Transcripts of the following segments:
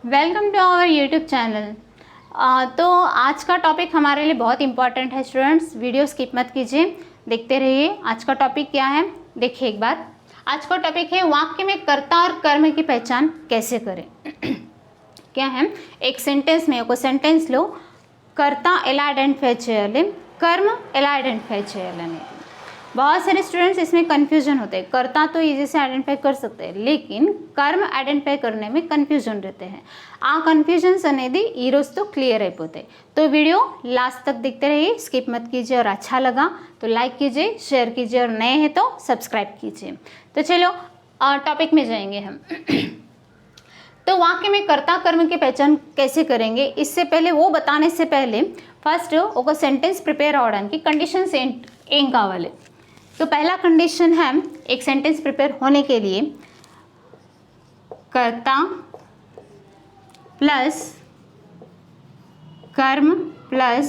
Welcome to our YouTube channel. तो आज का टॉपिक हमारे लिए बहुत इंपॉर्टेंट है स्टूडेंट्स, वीडियो स्किप मत कीजिए, देखते रहिए। आज का टॉपिक क्या है देखिए एक बार। आज का टॉपिक है वाक्य में कर्ता और कर्म की पहचान कैसे करें। क्या है, एक सेंटेंस में एक सेंटेंस लो, कर्ता ఎలా ఐడెంటిఫై చేయాలి, कर्म ఎలా ఐడెంటిఫై చేయాలి అనేది। बहुत सारे स्टूडेंट्स इसमें कन्फ्यूजन होते हैं। कर्ता तो इजी से आइडेंटिफाई कर सकते हैं, लेकिन कर्म आइडेंटिफाई करने में कन्फ्यूजन रहते हैं। आ कन्फ्यूजन्स అనేది ఈ రోజుతో క్లియర్ అయిపోతాయి। तो वीडियो लास्ट तक देखते रहिए, स्किप मत कीजिए, और अच्छा लगा तो लाइक कीजिए, शेयर कीजिए, और नए हैं तो सब्सक्राइब कीजिए। तो चलो टॉपिक में जाएंगे हम। तो वाक्य में कर्ता कर्म की पहचान कैसे करेंगे, इससे पहले वो बताने से पहले फर्स्ट ఒక సెంటెన్స్ ప్రిపేర్ అవడానికి కండిషన్స్ ఏం కావాలి। तो पहला कंडीशन है एक सेंटेंस प्रिपेयर होने के लिए कर्ता प्लस कर्म प्लस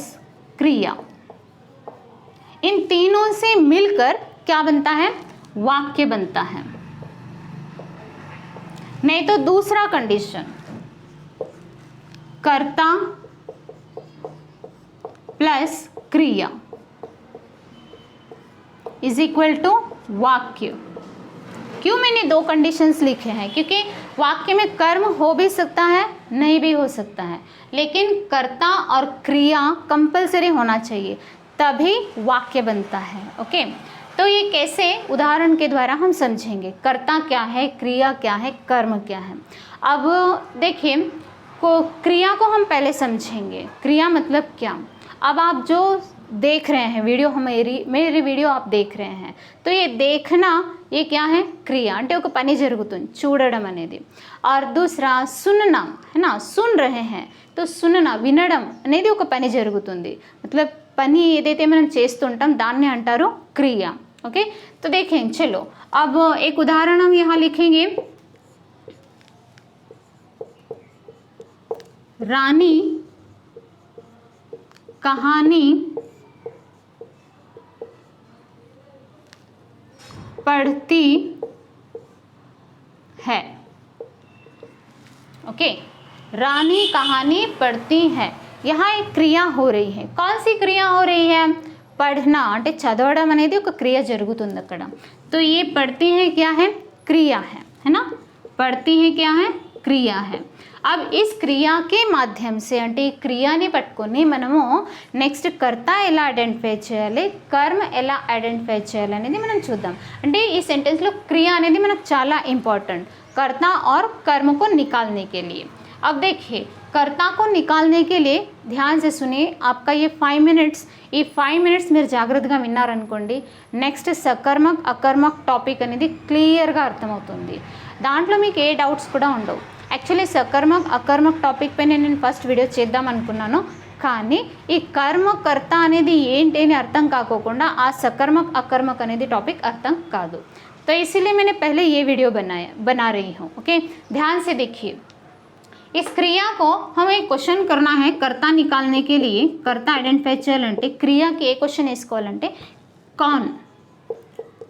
क्रिया, इन तीनों से मिलकर क्या बनता है, वाक्य बनता है। नहीं तो दूसरा कंडीशन कर्ता प्लस क्रिया इज इक्वल टू वाक्य। क्यों मैंने दो कंडीशंस लिखे हैं, क्योंकि वाक्य में कर्म हो भी सकता है, नहीं भी हो सकता है, लेकिन कर्ता और क्रिया कंपलसरी होना चाहिए, तभी वाक्य बनता है। ओके, तो ये कैसे उदाहरण के द्वारा हम समझेंगे। कर्ता क्या है, क्रिया क्या है, कर्म क्या है। अब देखिए क्रिया को हम पहले समझेंगे। क्रिया मतलब क्या। अब आप जो देख रहे हैं वीडियो, मेरी वीडियो आप देख रहे हैं, तो ये देखना ये क्या है, क्रिया అంటే ఒక పని జరుగుతుంది చూడడం అనేది। और दूसरा सुनना है ना, सुन रहे हैं, तो सुनना వినడం అనేది ఒక పని జరుగుతుంది। मतलब పని ఏదైతే మనం చేస్తుంటాం దాన్ని అంటారు क्रिया। ओके, तो देखें चलो अब एक उदाहरण हम यहाँ लिखेंगे। रानी कहानी पढ़ती है। ओके, रानी कहानी पढ़ती है, यहाँ एक क्रिया हो रही है। कौन सी क्रिया हो रही है, पढ़ना అంటే చదవడం అనేది ఒక క్రియ జరుగుతుంది అక్కడ। तो ये पढ़ती है क्या है, क्रिया है ना, पढ़ती है क्या है, क्रिया है। अब इस क्रिया के माध्यम से అంటే ఈ క్రియాని పట్టుకొని మనము నెక్స్ట్ కర్త ఎలా ఐడెంటిఫై చేయాలి, కర్మ ఎలా ఐడెంటిఫై చేయాలి అనేది మనం చూద్దాం। అంటే ఈ సెంటెన్స్లో క్రియ అనేది మనకు చాలా ఇంపార్టెంట్, कर्ता और कर्म को निकालने के लिए। अब देखिए कर्ता को निकालने के लिए ध्यान से सुनिए, आपका ये 5 मिनट्स, ఈ 5 మినిట్స్ మీరు జాగ్రత్తగా విన్నారనుకోండి, నెక్స్ట్ సకర్మక్ అకర్మక్ టాపిక్ అనేది క్లియర్గా అర్థమవుతుంది। దాంట్లో మీకు ఏ డౌట్స్ కూడా ఉండవు। యాక్చువల్లీ సకర్మక్ అకర్మక్ టాపిక్ పైన నేను ఫస్ట్ వీడియో చేద్దాం అనుకున్నాను, కానీ ఈ కర్మ కర్త అనేది ఏంటి అని అర్థం కాకోకుండా ఆ సకర్మక్ అకర్మక్ అనేది టాపిక్ అర్థం కాదు। तो इसीलिए मैंने पहले ये वीडियो बना रही हूँ। ओके, ध्यान से देखिए, इस क्रिया को हमें क्वेश्चन करना है कर्ता निकालने के लिए। कर्ता ఐడెంటిఫై చేయాలంటే క్రియకి ఏ క్వశ్చన్ వేసుకోవాలంటే कौन,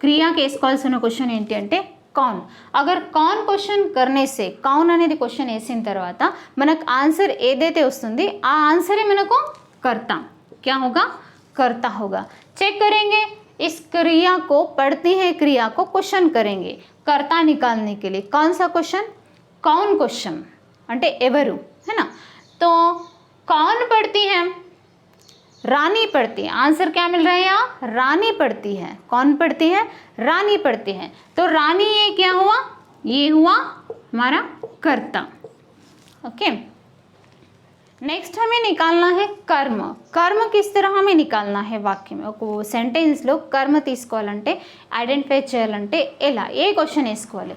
క్రియకి వేసుకోవాల్సిన క్వశ్చన్ ఏంటి అంటే कौन। अगर कौन क्वेश्चन करने से कौन అనేది క్వశ్చన్ వేసిన తర్వాత మనకు ఆన్సర్ ఏదైతే వస్తుంది ఆ ఆన్సరే మనకు कर्ता क्या होगा, कर्ता होगा। चेक करेंगे इस क्रिया को, पढ़ती है क्रिया को क्वेश्चन करेंगे कर्ता निकालने के लिए। कौन सा क्वेश्चन, कौन क्वेश्चन అంటే ఎవరు, है ना। तो कौन पढ़ती है, रानी पढ़ती है। आंसर क्या मिल रहा है यहाँ, रानी पढ़ती है। कौन पढ़ती है, रानी पढ़ती है। तो रानी ये क्या हुआ, ये हुआ हमारा कर्ता। ओके, नेक्स्ट हमें निकालना है कर्म। कर्म किस तरह हमें निकालना है वाक्य में। ఒక సెంటెన్స్లో कर्म తీసుకోవాలంటే ఐడెంటిఫై చేయాలంటే ఎలా, ఏ క్వశ్చన్ వేసుకోవాలి।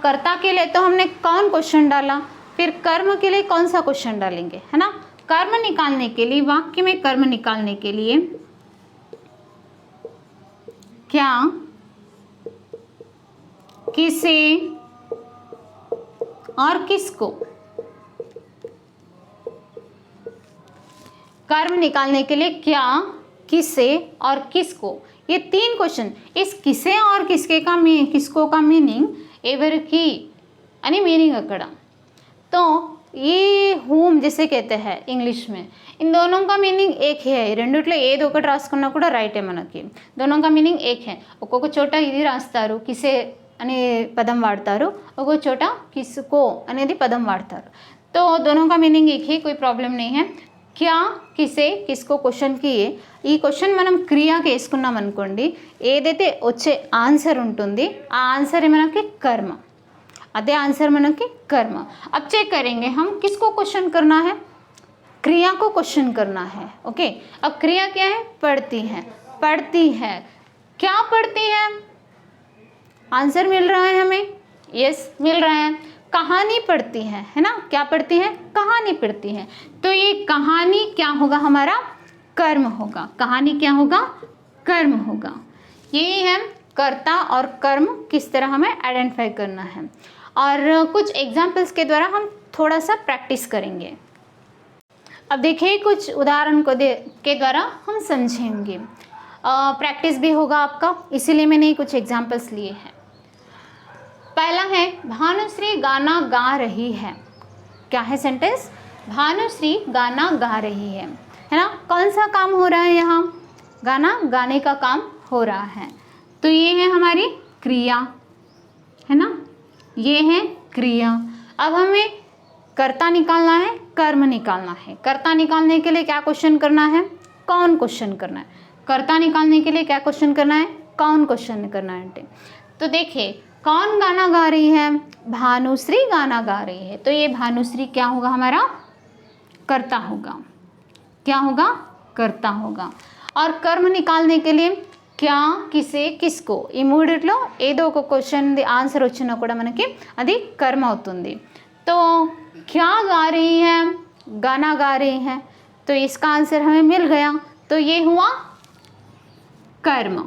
कर्ता के लिए तो हमने कौन क्वेश्चन डाला, फिर कर्म के लिए कौन सा क्वेश्चन डालेंगे, है ना। कर्म निकालने के लिए, वाक्य में कर्म निकालने के लिए क्या, किसे और किसको, कर्म निकालने के लिए क्या, किसे और किसको, ये 3 क्वेश्चन। इस किसे और किसके का किसको का मीनिंग ఎవరికి అని మీనింగ్ అక్కడ। तो ఈ హూమ్ जिसे कहते हैं ఇంగ్లీష్ में इन दोनों का मीनिंग एक ही है రెండిట్లో ఏదో ఒకటి రాసుకున్నా కూడా రైటే మనకి दोनों का मीनिंग एक है ఒక్కొక్క చోట ఇది రాస్తారు కిసే అనే పదం వాడతారు ఒక్కొక్క చోట కిస్కో అనేది పదం వాడతారు तो दोनों का मीनिंग एक ही कोई प्रॉब्लम नहीं है क्या किसे किसको क्वेश्चन की ఈ క్వశ్చన్ మనం క్రియాకి వేసుకున్నాం అనుకోండి ఏదైతే వచ్చే ఆన్సర్ ఉంటుంది ఆ ఆన్సర్ మనకి కర్మ अदे आंसर मन की कर्म अब चेक करेंगे हम किसको क्वेश्चन करना है क्रिया को क्वेश्चन करना है ओके अब क्रिया क्या है पढ़ती है क्या पढ़ती है आंसर मिल रहा है हमें यस मिल रहा है कहानी पढ़ती है ना क्या पढ़ती है कहानी पढ़ती है तो ये कहानी क्या होगा हमारा कर्म होगा कहानी क्या होगा कर्म होगा यही है कर्ता और कर्म किस तरह हमें आइडेंटिफाई करना है और कुछ एग्जाम्पल्स के द्वारा हम थोड़ा सा प्रैक्टिस करेंगे अब देखिए कुछ उदाहरण को के द्वारा हम समझेंगे प्रैक्टिस भी होगा आपका इसीलिए मैंने कुछ एग्जाम्पल्स लिए हैं पहला है भानुश्री गाना गा रही है क्या है सेंटेंस भानुश्री गाना गा रही है ना कौन सा काम हो रहा है यहाँ गाना गाने का काम हो रहा है तो ये है हमारी क्रिया है ना ये है क्रिया अब हमें कर्ता निकालना है कर्म निकालना है कर्ता निकालने के लिए क्या क्वेश्चन करना है कौन क्वेश्चन करना है कर्ता निकालने के लिए क्या क्वेश्चन करना है कौन क्वेश्चन करना है तो देखिए कौन गाना गा रही है भानुश्री गाना गा रही है तो ये भानुश्री क्या होगा हमारा कर्ता होगा क्या होगा कर्ता होगा और कर्म निकालने के लिए क्या किसे किसको ఈ మూడిట్లో ఏదో ఒక క్వశ్చన్ ఆన్సర్ వచ్చినా కూడా మనకి అది కర్మ అవుతుంది तो क्या गा रही है गाना गा रही है तो इसका आंसर हमें मिल गया तो ये हुआ कर्म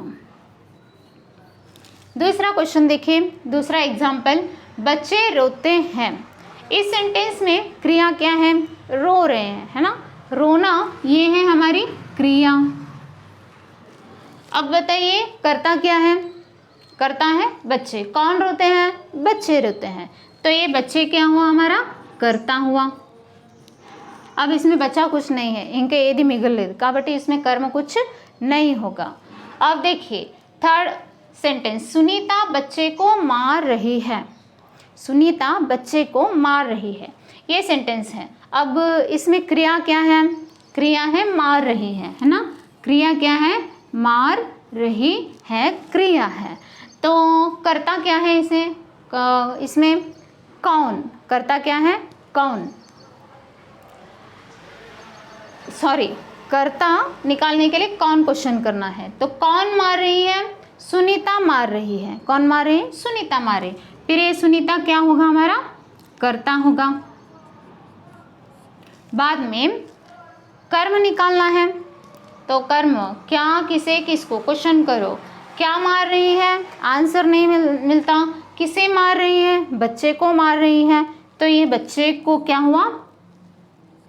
दूसरा क्वेश्चन देखिए दूसरा एग्जाम्पल बच्चे रोते हैं इस सेंटेंस में क्रिया क्या है रो रहे हैं है ना रोना ये है हमारी क्रिया अब बताइए करता क्या है करता है बच्चे कौन रोते हैं बच्चे रोते हैं तो ये बच्चे क्या हुआ हमारा करता हुआ अब इसमें बचा कुछ नहीं है इनके यदि मिगल काबट्टी इसमें कर्म कुछ नहीं होगा अब देखिए थर्ड सेंटेंस सुनीता बच्चे को मार रही है सुनीता बच्चे को मार रही है ये सेंटेंस है अब इसमें क्रिया क्या है क्रिया है मार रही है ना क्रिया क्या है मार रही है क्रिया है तो कर्ता क्या है इसे इसमें कौन कर्ता क्या है कौन सॉरी कर्ता निकालने के लिए कौन क्वेश्चन करना है तो कौन मार रही है सुनीता मार रही है कौन मार रही है सुनीता मारे फिर ये सुनीता क्या होगा हमारा कर्ता होगा बाद में कर्म निकालना है तो कर्म क्या किसे किसको क्वेश्चन करो क्या मार रही है आंसर नहीं मिलता किसे मार रही है बच्चे को मार रही है तो ये बच्चे को क्या हुआ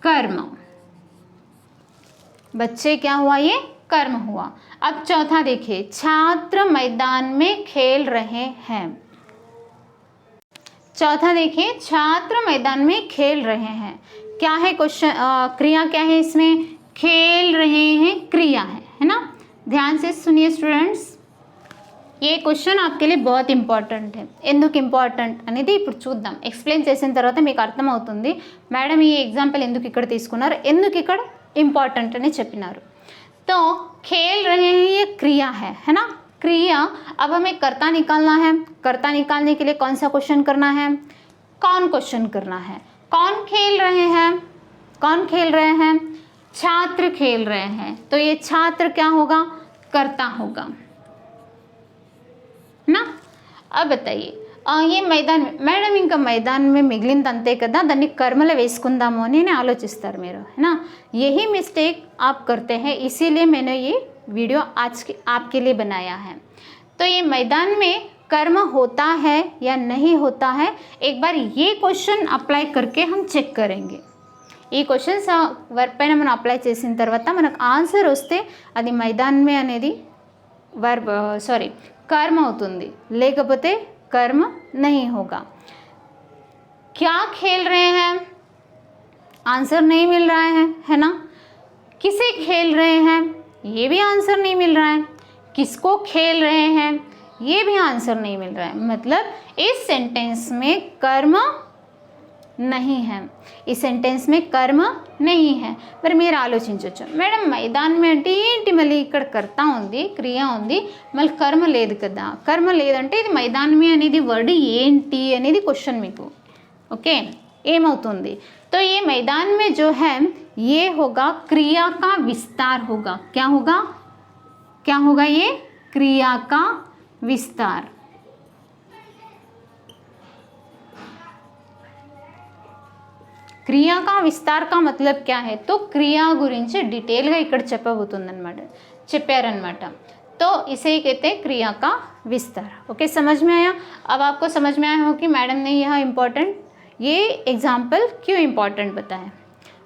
कर्म बच्चे क्या हुआ ये कर्म हुआ अब चौथा देखिए छात्र मैदान में खेल रहे हैं चौथा देखिए छात्र मैदान में खेल रहे हैं क्या है क्वेश्चन क्रिया क्या है इसमें खेल रहे हैं क्रिया है ना ध्यान से सुनिए स्टूडेंट्स ये क्वेश्चन आपके लिए बहुत इंपॉर्टेंट है ఎందుకు ఇంపార్టెంట్ అనేది ఇప్పుడు చూద్దాం ఎక్స్ప్లెయిన్ చేసిన తర్వాత మీకు అర్థమవుతుంది మేడం ఈ ఎగ్జాంపుల్ ఎందుకు ఇక్కడ తీసుకున్నారు ఎందుకు ఇక్కడ ఇంపార్టెంట్ అని చెప్పినారు तो खेल रहे हैं ये क्रिया है ना क्रिया अब हमें कर्ता निकालना है कर्ता निकालने के लिए कौन सा क्वेश्चन करना है कौन क्वेश्चन करना है कौन खेल रहे हैं कौन खेल रहे हैं छात्र खेल रहे हैं तो ये छात्र क्या होगा कर्ता होगा ना अब बताइए ये मैदान మేడం ఇంకా मैदान में మిగిలిందంతే కదా దాన్ని కర్మలో వేసుకుందాము అని ఆలోచిస్తారు మీరు है ना यही मिस्टेक आप करते हैं इसीलिए मैंने ये वीडियो आज के आपके लिए बनाया है तो ये मैदान में कर्म होता है या नहीं होता है एक बार ये क्वेश्चन अप्लाई करके हम चेक करेंगे ఈ క్వశ్చన్స్ వర్బ్ పైన మనం అప్లై చేసిన తర్వాత మనకు ఆన్సర్ వస్తే అది मैदान में అనేది వర్బ్ సారీ कर्म అవుతుంది లేకపోతే कर्म नहीं होगा क्या खेल रहे हैं आंसर नहीं मिल रहा है ना। किसे खेल रहे हैं, ये भी आंसर नहीं मिल रहा है। किसको खेल रहे हैं, ये भी आंसर नहीं मिल रहा है। मतलब इस सेंटेंस में कर्म नहीं है, इस సెంటెన్స్ में कर्म नहीं है। మరి మీరు ఆలోచించవచ్చు, మేడం మైదాన్ అంటే ఏంటి, మళ్ళీ ఇక్కడ కర్త ఉంది, క్రియ ఉంది, మళ్ళీ కర్మ లేదు కదా, కర్మ లేదంటే ఇది మైదాన్ అనేది వర్డ్ ఏంటి అనేది క్వశ్చన్ మీకు। ओके, ఏమవుతుంది, तो ये मैदान में जो है ये होगा क्रिया का विस्तार होगा। क्या होगा, क्या होगा, ये क्रिया का विस्तार। క్రియా కా విస్తార్ కా मतलब क्या है, तो क्रिया గురించి డీటెయిల్గా ఇక్కడ చెప్పబోతుందన్నమాట, చెప్పారనమాట। तो इसे ही कहते हैं क्रिया का विस्तार। ओके, समझ में आया। अब आपको समझ में आया हो कि मैडम ने यह इम्पोर्टेंट, ये एग्जाम्पल क्यों इम्पोर्टेंट बताया।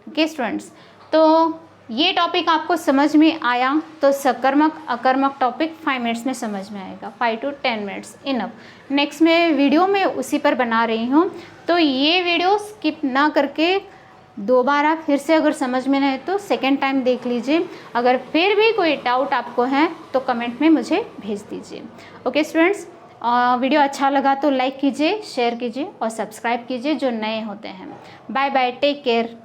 ओके स्टूडेंट्स, तो ये टॉपिक आपको समझ में आया तो सकर्मक अकर्मक टॉपिक 5 मिनट्स में समझ में आएगा, 5 to 10 मिनट्स इनफ। नेक्स्ट में वीडियो में उसी पर बना रही हूँ, तो ये वीडियो स्किप ना करके दोबारा फिर से अगर समझ में नहीं तो सेकेंड टाइम देख लीजिए। अगर फिर भी कोई डाउट आपको है तो कमेंट में मुझे भेज दीजिए। ओके स्टूडेंट्स, वीडियो अच्छा लगा तो लाइक कीजिए, शेयर कीजिए और सब्सक्राइब कीजिए जो नए होते हैं। Bye bye, take care.